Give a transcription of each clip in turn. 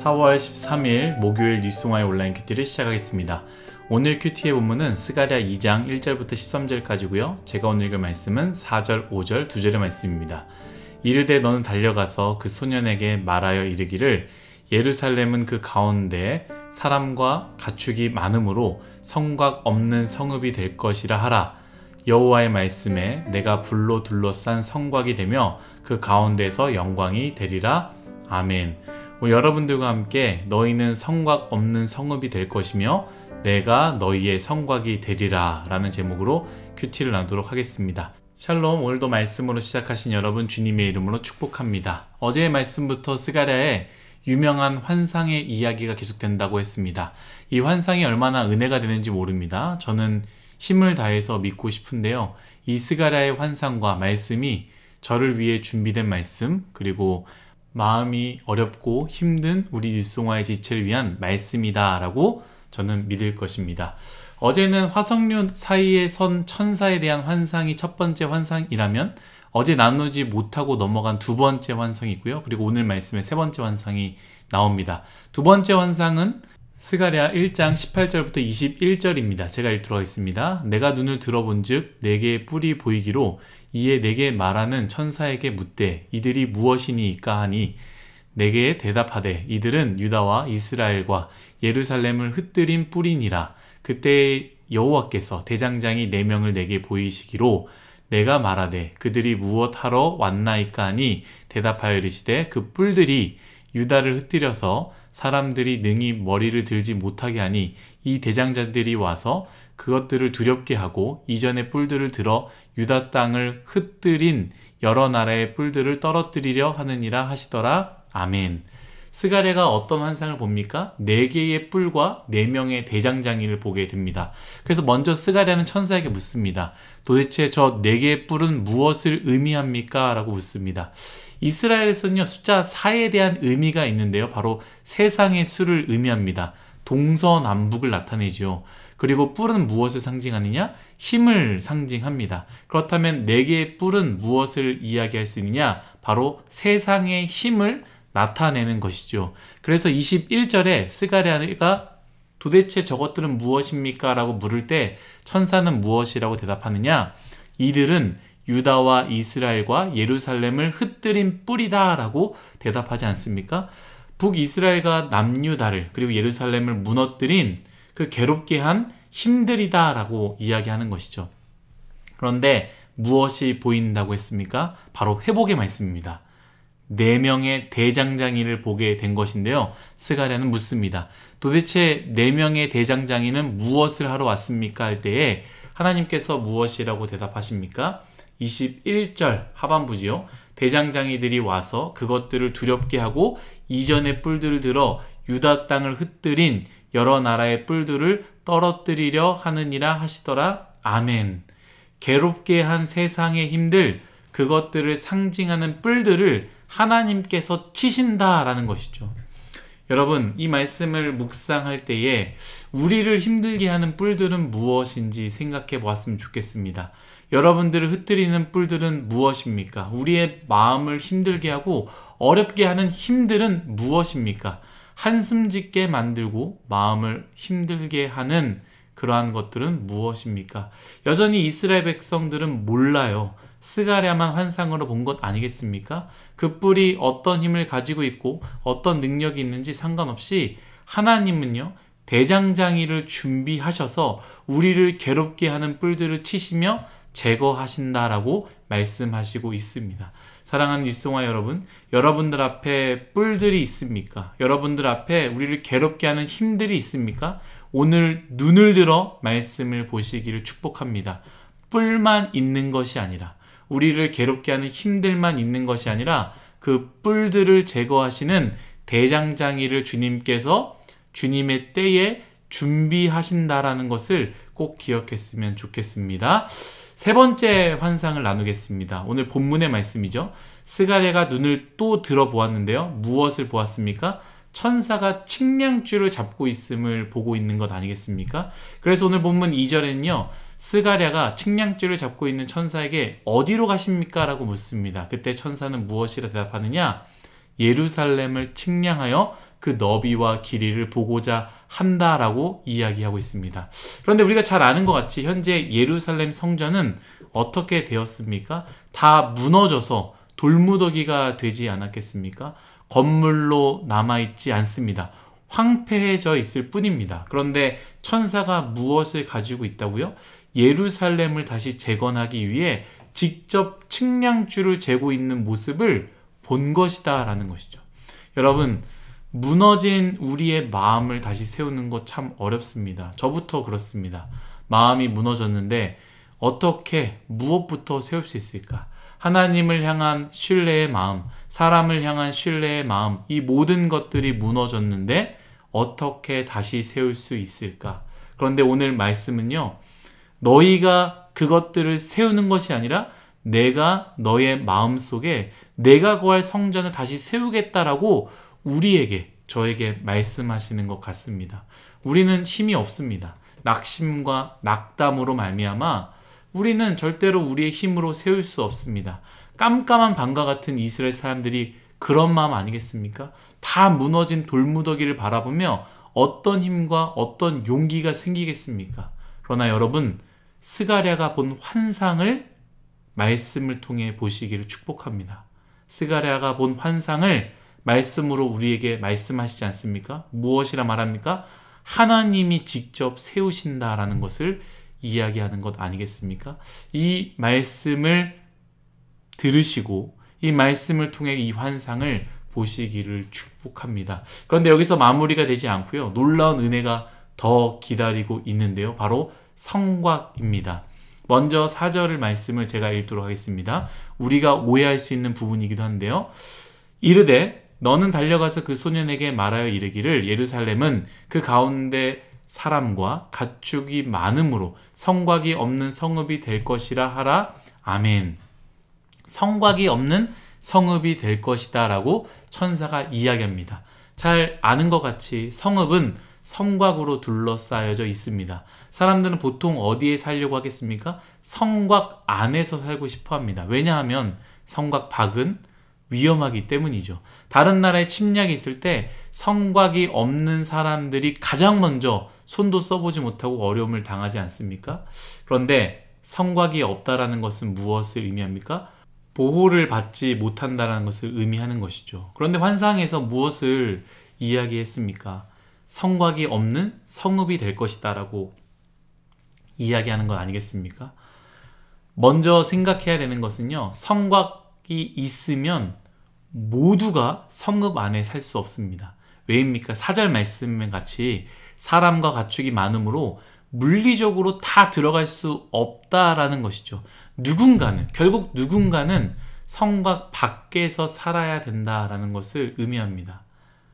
4월 13일 목요일 뉴스송화의 온라인 큐티를 시작하겠습니다. 오늘 큐티의 본문은 스가랴 2장 1절부터 13절까지고요. 제가 오늘 읽을 말씀은 4절, 5절, 2절의 말씀입니다. 이르되 너는 달려가서 그 소년에게 말하여 이르기를 예루살렘은 그 가운데 사람과 가축이 많으므로 성곽 없는 성읍이 될 것이라 하라. 여호와의 말씀에 내가 불로 둘러싼 성곽이 되며 그 가운데서 영광이 되리라. 아멘. 여러분들과 함께 너희는 성곽 없는 성읍이 될 것이며 내가 너희의 성곽이 되리라 라는 제목으로 큐티를 나누도록 하겠습니다. 샬롬. 오늘도 말씀으로 시작하신 여러분 주님의 이름으로 축복합니다. 어제의 말씀부터 스가랴의 유명한 환상의 이야기가 계속된다고 했습니다. 이 환상이 얼마나 은혜가 되는지 모릅니다. 저는 힘을 다해서 믿고 싶은데요. 이 스가랴의 환상과 말씀이 저를 위해 준비된 말씀, 그리고 마음이 어렵고 힘든 우리 뉴스송화의 지체를 위한 말씀이다 라고 저는 믿을 것입니다. 어제는 화석류 사이에 선 천사에 대한 환상이 첫 번째 환상이라면 어제 나누지 못하고 넘어간 두 번째 환상이고요. 그리고 오늘 말씀의 세 번째 환상이 나옵니다. 두 번째 환상은 스가랴 1장 18절부터 21절입니다. 제가 읽도록 하겠습니다. 내가 눈을 들어본즉 네개의 뿔이 보이기로 이에 내게 말하는 천사에게 묻되 이들이 무엇이니이까 하니 내게 대답하되 이들은 유다와 이스라엘과 예루살렘을 흩뜨린 뿔이니라. 그때 여호와께서 대장장이 4명을 내게 보이시기로 내가 말하되 그들이 무엇하러 왔나이까 하니 대답하여 이르시되 그 뿔들이 유다를 흩뜨려서 사람들이 능히 머리를 들지 못하게 하니 이 대장자들이 와서 그것들을 두렵게 하고 이전의 뿔들을 들어 유다 땅을 흩뜨린 여러 나라의 뿔들을 떨어뜨리려 하느니라 하시더라. 아멘. 스가랴가 어떤 환상을 봅니까? 4개의 뿔과 4명의 대장장이를 보게 됩니다. 그래서 먼저 스가랴는 천사에게 묻습니다. 도대체 저 4개의 뿔은 무엇을 의미합니까? 라고 묻습니다. 이스라엘에서는요, 숫자 4에 대한 의미가 있는데요. 바로 세상의 수를 의미합니다. 동서남북을 나타내죠. 그리고 뿔은 무엇을 상징하느냐? 힘을 상징합니다. 그렇다면 4개의 뿔은 무엇을 이야기할 수 있느냐? 바로 세상의 힘을 나타내는 것이죠. 그래서 21절에 스가랴가 도대체 저것들은 무엇입니까? 라고 물을 때 천사는 무엇이라고 대답하느냐? 이들은 유다와 이스라엘과 예루살렘을 흩뜨린 뿔이다 라고 대답하지 않습니까? 북이스라엘과 남유다를 그리고 예루살렘을 무너뜨린 그 괴롭게 한 힘들이다 라고 이야기하는 것이죠. 그런데 무엇이 보인다고 했습니까? 바로 회복의 말씀입니다. 4명의 대장장이를 보게 된 것인데요. 스가랴는 묻습니다. 도대체 4명의 대장장이는 무엇을 하러 왔습니까? 할 때에 하나님께서 무엇이라고 대답하십니까? 21절 하반부지요. 대장장이들이 와서 그것들을 두렵게 하고 이전의 뿔들을 들어 유다 땅을 흩뜨린 여러 나라의 뿔들을 떨어뜨리려 하느니라 하시더라. 아멘. 괴롭게 한 세상의 힘들, 그것들을 상징하는 뿔들을 하나님께서 치신다라는 것이죠. 여러분, 이 말씀을 묵상할 때에 우리를 힘들게 하는 뿔들은 무엇인지 생각해 보았으면 좋겠습니다. 여러분들을 흩뜨리는 뿔들은 무엇입니까? 우리의 마음을 힘들게 하고 어렵게 하는 힘들은 무엇입니까? 한숨 짓게 만들고 마음을 힘들게 하는 그러한 것들은 무엇입니까? 여전히 이스라엘 백성들은 몰라요. 스가랴만 환상으로 본 것 아니겠습니까? 그 뿔이 어떤 힘을 가지고 있고 어떤 능력이 있는지 상관없이 하나님은요, 대장장이를 준비하셔서 우리를 괴롭게 하는 뿔들을 치시며 제거하신다라고 말씀하시고 있습니다. 사랑하는 뉴스송화 여러분, 여러분들 앞에 뿔들이 있습니까? 여러분들 앞에 우리를 괴롭게 하는 힘들이 있습니까? 오늘 눈을 들어 말씀을 보시기를 축복합니다. 뿔만 있는 것이 아니라, 우리를 괴롭게 하는 힘들만 있는 것이 아니라 그 뿔들을 제거하시는 대장장이를 주님께서 주님의 때에 준비하신다라는 것을 꼭 기억했으면 좋겠습니다. 세 번째 환상을 나누겠습니다. 오늘 본문의 말씀이죠. 스가랴가 눈을 또 들어보았는데요. 무엇을 보았습니까? 천사가 측량줄을 잡고 있음을 보고 있는 것 아니겠습니까? 그래서 오늘 본문 2절에는요. 스가랴가 측량줄을 잡고 있는 천사에게 어디로 가십니까? 라고 묻습니다. 그때 천사는 무엇이라 대답하느냐? 예루살렘을 측량하여 그 너비와 길이를 보고자 한다라고 이야기하고 있습니다. 그런데 우리가 잘 아는 것 같이 현재 예루살렘 성전은 어떻게 되었습니까? 다 무너져서 돌무더기가 되지 않았겠습니까? 건물로 남아있지 않습니다. 황폐해져 있을 뿐입니다. 그런데 천사가 무엇을 가지고 있다고요? 예루살렘을 다시 재건하기 위해 직접 측량줄을 재고 있는 모습을 본 것이다 라는 것이죠. 여러분, 무너진 우리의 마음을 다시 세우는 것 참 어렵습니다. 저부터 그렇습니다. 마음이 무너졌는데 어떻게 무엇부터 세울 수 있을까? 하나님을 향한 신뢰의 마음, 사람을 향한 신뢰의 마음, 이 모든 것들이 무너졌는데 어떻게 다시 세울 수 있을까? 그런데 오늘 말씀은요, 너희가 그것들을 세우는 것이 아니라 내가 너의 마음속에 내가 구할 성전을 다시 세우겠다라고 우리에게, 저에게 말씀하시는 것 같습니다. 우리는 힘이 없습니다. 낙심과 낙담으로 말미암아 우리는 절대로 우리의 힘으로 세울 수 없습니다. 깜깜한 밤과 같은 이스라엘 사람들이 그런 마음 아니겠습니까? 다 무너진 돌무더기를 바라보며 어떤 힘과 어떤 용기가 생기겠습니까? 그러나 여러분, 스가랴가 본 환상을 말씀을 통해 보시기를 축복합니다. 스가랴가 본 환상을 말씀으로 우리에게 말씀하시지 않습니까? 무엇이라 말합니까? 하나님이 직접 세우신다라는 것을 이야기하는 것 아니겠습니까? 이 말씀을 들으시고 이 말씀을 통해 이 환상을 보시기를 축복합니다. 그런데 여기서 마무리가 되지 않고요. 놀라운 은혜가 더 기다리고 있는데요. 바로 성곽입니다. 먼저 4절을 말씀을 제가 읽도록 하겠습니다. 우리가 오해할 수 있는 부분이기도 한데요. 이르되 너는 달려가서 그 소년에게 말하여 이르기를 예루살렘은 그 가운데 사람과 가축이 많음으로 성곽이 없는 성읍이 될 것이라 하라. 아멘. 성곽이 없는 성읍이 될 것이다 라고 천사가 이야기합니다. 잘 아는 것 같이 성읍은 성곽으로 둘러싸여져 있습니다. 사람들은 보통 어디에 살려고 하겠습니까? 성곽 안에서 살고 싶어 합니다. 왜냐하면 성곽 밖은 위험하기 때문이죠. 다른 나라에 침략이 있을 때 성곽이 없는 사람들이 가장 먼저 손도 써보지 못하고 어려움을 당하지 않습니까? 그런데 성곽이 없다라는 것은 무엇을 의미합니까? 보호를 받지 못한다는 것을 의미하는 것이죠. 그런데 환상에서 무엇을 이야기했습니까? 성곽이 없는 성읍이 될 것이다 라고 이야기하는 것 아니겠습니까? 먼저 생각해야 되는 것은요, 성곽이 있으면 모두가 성읍 안에 살 수 없습니다. 왜입니까? 4절 말씀에 같이 사람과 가축이 많으므로 물리적으로 다 들어갈 수 없다라는 것이죠. 결국 누군가는 성곽 밖에서 살아야 된다라는 것을 의미합니다.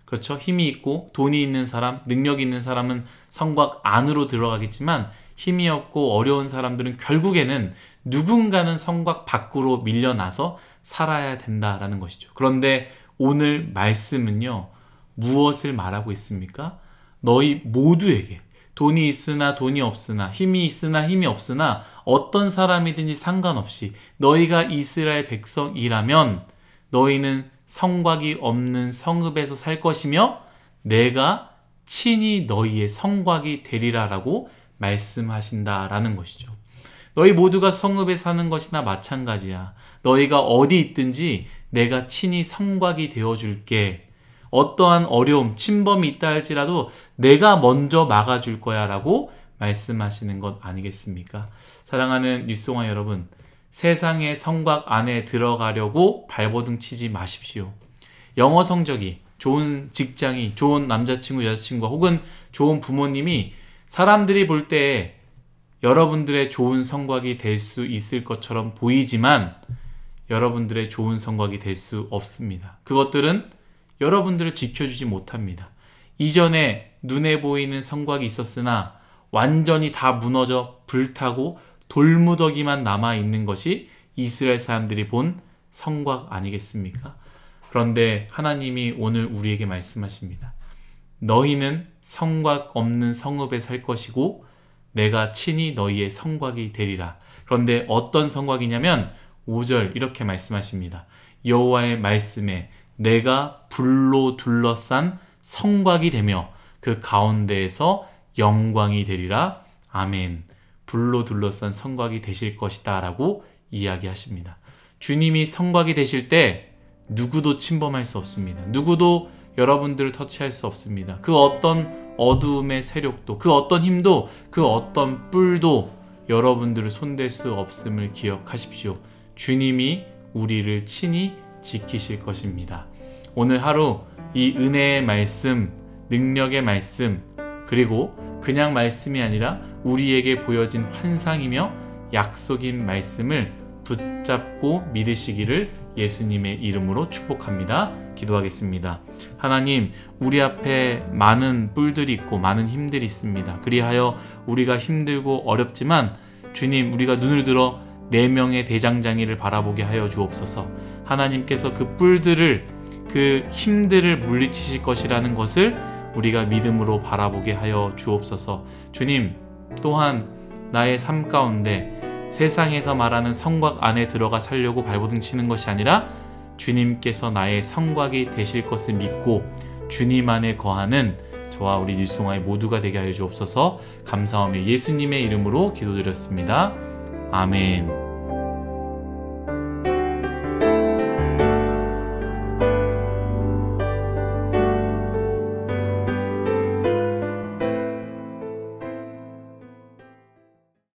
그렇죠? 힘이 있고 돈이 있는 사람, 능력이 있는 사람은 성곽 안으로 들어가겠지만 힘이 없고 어려운 사람들은 결국에는 누군가는 성곽 밖으로 밀려나서 살아야 된다라는 것이죠. 그런데 오늘 말씀은요, 무엇을 말하고 있습니까? 너희 모두에게 돈이 있으나 돈이 없으나 힘이 있으나 힘이 없으나 어떤 사람이든지 상관없이 너희가 이스라엘 백성이라면 너희는 성곽이 없는 성읍에서 살 것이며 내가 친히 너희의 성곽이 되리라라고 말씀하신다라는 것이죠. 너희 모두가 성읍에 사는 것이나 마찬가지야. 너희가 어디 있든지 내가 친히 성곽이 되어줄게. 어떠한 어려움, 침범이 있다 할지라도 내가 먼저 막아줄 거야 라고 말씀하시는 것 아니겠습니까? 사랑하는 뉴스공화 여러분, 세상의 성곽 안에 들어가려고 발버둥 치지 마십시오. 영어 성적이, 좋은 직장이, 좋은 남자친구, 여자친구가 혹은 좋은 부모님이 사람들이 볼 때 여러분들의 좋은 성곽이 될 수 있을 것처럼 보이지만 여러분들의 좋은 성곽이 될 수 없습니다. 그것들은 여러분들을 지켜주지 못합니다. 이전에 눈에 보이는 성곽이 있었으나 완전히 다 무너져 불타고 돌무더기만 남아있는 것이 이스라엘 사람들이 본 성곽 아니겠습니까? 그런데 하나님이 오늘 우리에게 말씀하십니다. 너희는 성곽 없는 성읍에 살 것이고 내가 친히 너희의 성곽이 되리라. 그런데 어떤 성곽이냐면 5절 이렇게 말씀하십니다. 여호와의 말씀에 내가 불로 둘러싼 성곽이 되며 그 가운데에서 영광이 되리라. 아멘. 불로 둘러싼 성곽이 되실 것이다 라고 이야기하십니다. 주님이 성곽이 되실 때 누구도 침범할 수 없습니다. 누구도 여러분들을 터치할 수 없습니다. 그 어떤 어두움의 세력도, 그 어떤 힘도, 그 어떤 뿔도 여러분들을 손댈 수 없음을 기억하십시오. 주님이 우리를 친히 지키실 것입니다. 오늘 하루 이 은혜의 말씀, 능력의 말씀, 그리고 그냥 말씀이 아니라 우리에게 보여진 환상이며 약속인 말씀을 붙잡고 믿으시기를 예수님의 이름으로 축복합니다. 기도하겠습니다. 하나님, 우리 앞에 많은 뿔들이 있고 많은 힘들이 있습니다. 그리하여 우리가 힘들고 어렵지만 주님, 우리가 눈을 들어 4명의 대장장이를 바라보게 하여 주옵소서. 하나님께서 그 뿔들을, 그 힘들을 물리치실 것이라는 것을 우리가 믿음으로 바라보게 하여 주옵소서. 주님, 또한 나의 삶 가운데 세상에서 말하는 성곽 안에 들어가 살려고 발버둥 치는 것이 아니라 주님께서 나의 성곽이 되실 것을 믿고 주님 안에 거하는 저와 우리 뉴스송아의 모두가 되게 하여 주옵소서. 감사하며 예수님의 이름으로 기도드렸습니다. 아멘.